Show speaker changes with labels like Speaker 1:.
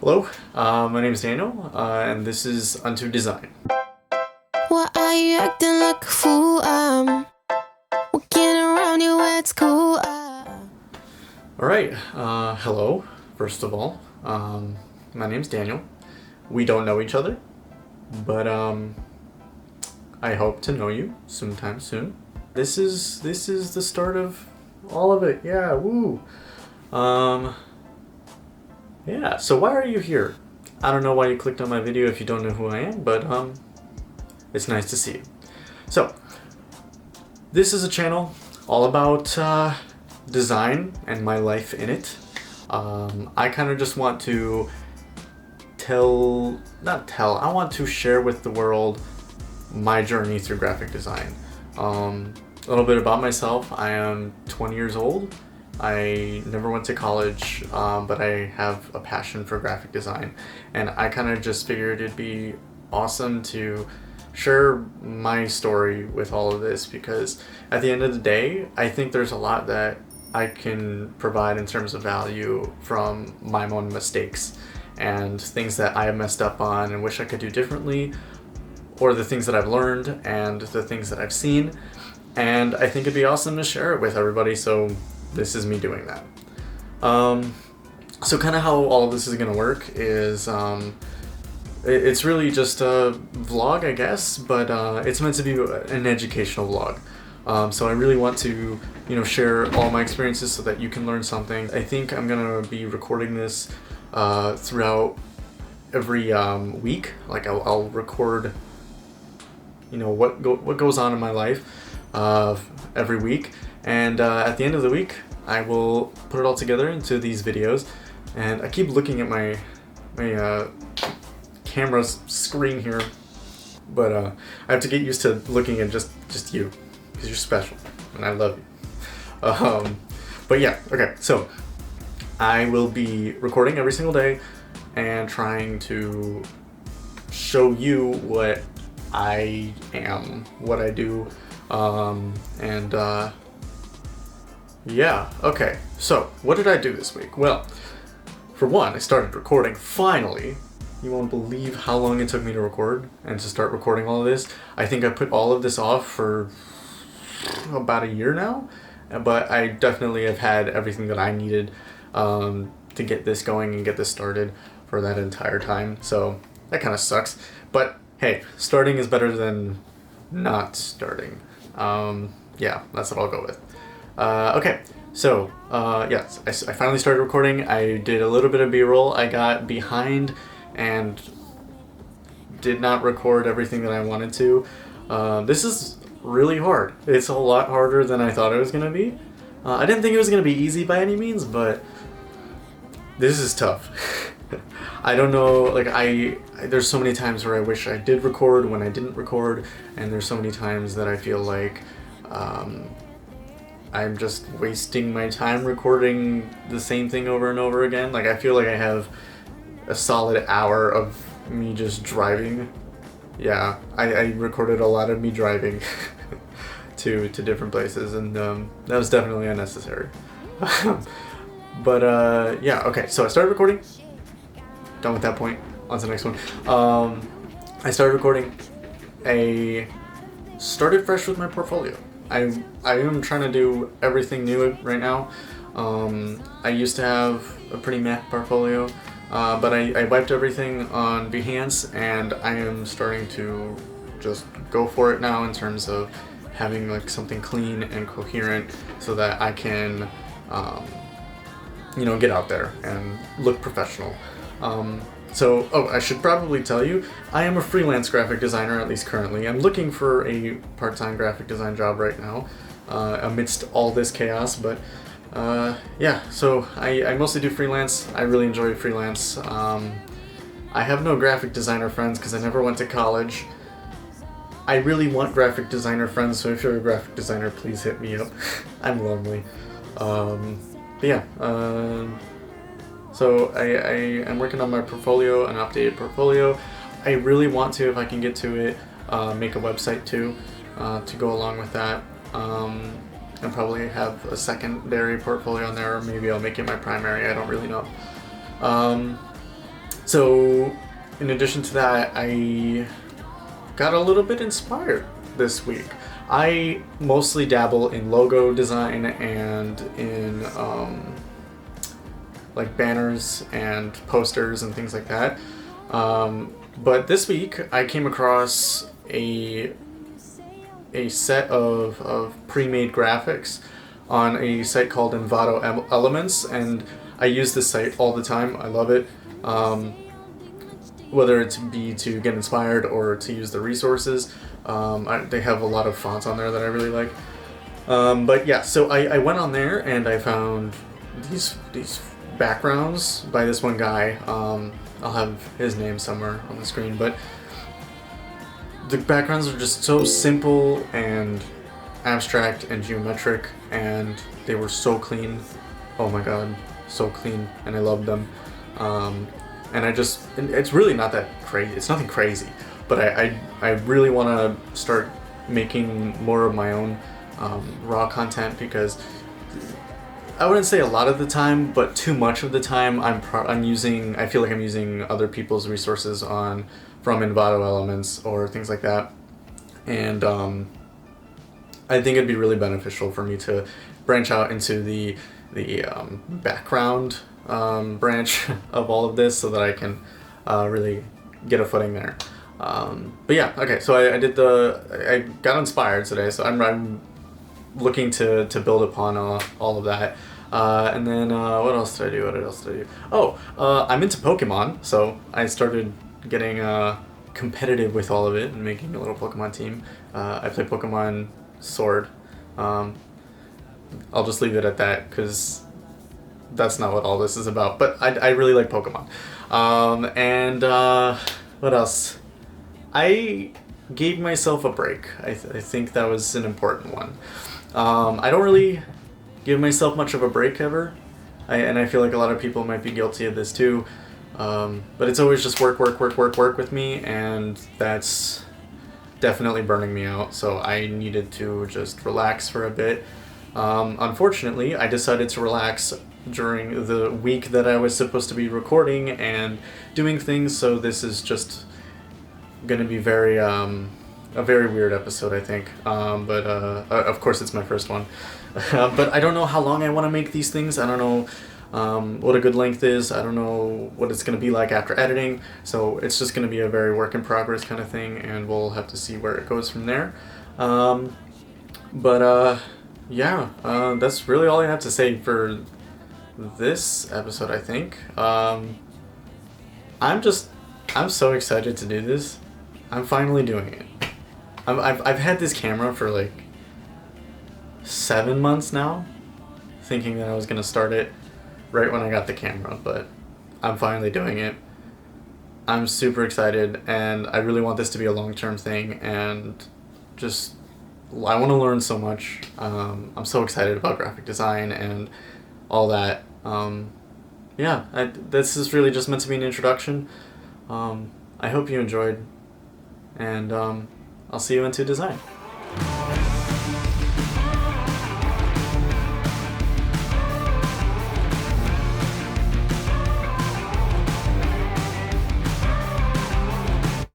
Speaker 1: Hello, my name is Daniel, and this is Unto Design.
Speaker 2: Why are you acting like a fool? I'm walking around you, it's cool.
Speaker 1: Alright, hello, first of all. My name's Daniel. We don't know each other, but I hope to know you sometime soon. This is the start of all of it. Yeah, woo. Yeah, so why are you here? I don't know why you clicked on my video if you don't know who I am, but it's nice to see you. So, this is a channel all about design and my life in it. I kind of just want to I want to share with the world my journey through graphic design. A little bit about myself. I am 20 years old. I never went to college, but I have a passion for graphic design, and I kind of just figured it'd be awesome to share my story with all of this, because at the end of the day, I think there's a lot that I can provide in terms of value from my own mistakes and things that I have messed up on and wish I could do differently, or the things that I've learned and the things that I've seen, and I think it'd be awesome to share it with everybody, so this is me doing that. So kind of how all of this is going to work is it's really just a vlog, I guess, but it's meant to be an educational vlog. So I really want to, share all my experiences so that you can learn something. I think I'm going to be recording this throughout every week. Like I'll record, what goes on in my life every week. And at the end of the week, I will put it all together into these videos. And I keep looking at my camera screen here, but I have to get used to looking at just you, because you're special, and I love you. But yeah, okay, so I will be recording every single day and trying to show you what I am, what I do, yeah, okay, so what did I do this week? Well, for one, I started recording, finally. You won't believe how long it took me to record and to start recording all of this. I think I put all of this off for about a year now, but I definitely have had everything that I needed to get this going and get this started for that entire time, so that kind of sucks. But hey, starting is better than not starting. Yeah, that's what I'll go with. Okay, so, yes, I finally started recording. I did a little bit of B-roll. I got behind and did not record everything that I wanted to. This is really hard. It's a lot harder than I thought it was going to be. I didn't think it was going to be easy by any means, but this is tough. I don't know, like, there's so many times where I wish I did record when I didn't record, and there's so many times that I feel like, I'm just wasting my time recording the same thing over and over again. Like, I feel like I have a solid hour of me just driving. Yeah, I recorded a lot of me driving to different places, and that was definitely unnecessary. But yeah, okay, so I started recording. Done with that point. On to the next one. I started recording. I started fresh with my portfolio. I am trying to do everything new right now. I used to have a pretty meh portfolio, but I wiped everything on Behance, and I am starting to just go for it now in terms of having like something clean and coherent so that I can, get out there and look professional. So, I should probably tell you, I am a freelance graphic designer, at least currently. I'm looking for a part-time graphic design job right now, amidst all this chaos, but yeah, so I mostly do freelance. I really enjoy freelance. I have no graphic designer friends because I never went to college. I really want graphic designer friends, so if you're a graphic designer, please hit me up. I'm lonely. But yeah, so I am working on my portfolio, an updated portfolio. I really want to, if I can get to it, make a website too, to go along with that. And probably have a secondary portfolio on there, or maybe I'll make it my primary, I don't really know. So, in addition to that, I got a little bit inspired this week. I mostly dabble in logo design and in like banners and posters and things like that. But this week I came across a set of pre-made graphics on a site called Envato Elements, and I use this site all the time. I love it. Whether it be to get inspired or to use the resources. They have a lot of fonts on there that I really like. But yeah, so I went on there and I found these backgrounds by this one guy. I'll have his name somewhere on the screen, but the backgrounds are just so simple and abstract and geometric, and they were so clean. Oh my god, so clean, and I loved them. And it's really not that crazy. It's nothing crazy, but I really want to start making more of my own raw content, because I wouldn't say a lot of the time, but too much of the time I feel like I'm using other people's resources from Envato Elements or things like that, and I think it'd be really beneficial for me to branch out into the background branch of all of this, so that I can really get a footing there. But yeah, okay, so I got inspired today, so I'm looking to build upon all of that. And then what else did I do? Oh, I'm into Pokemon, so I started getting competitive with all of it and making a little Pokemon team. I play Pokemon Sword. I'll just leave it at that, because that's not what all this is about, but I really like Pokemon. And what else? I gave myself a break. I think that was an important one. I don't really give myself much of a break ever, and I feel like a lot of people might be guilty of this too, but it's always just work with me, and that's definitely burning me out, so I needed to just relax for a bit. Unfortunately, I decided to relax during the week that I was supposed to be recording and doing things, so this is just gonna be a very weird episode, I think. But of course it's my first one. But I don't know how long I want to make these things. I don't know what a good length is. I don't know what it's gonna be like after editing, so it's just gonna be a very work in progress kind of thing, and we'll have to see where it goes from there. Yeah, that's really all I have to say for this episode, I think. I'm so excited to do this. I'm finally doing it. I've had this camera for like 7 months now, thinking that I was gonna start it right when I got the camera, but I'm finally doing it. I'm super excited, and I really want this to be a long-term thing, and just I want to learn so much. I'm so excited about graphic design and all that. Yeah, this is really just meant to be an introduction. I hope you enjoyed, and I'll see you into design.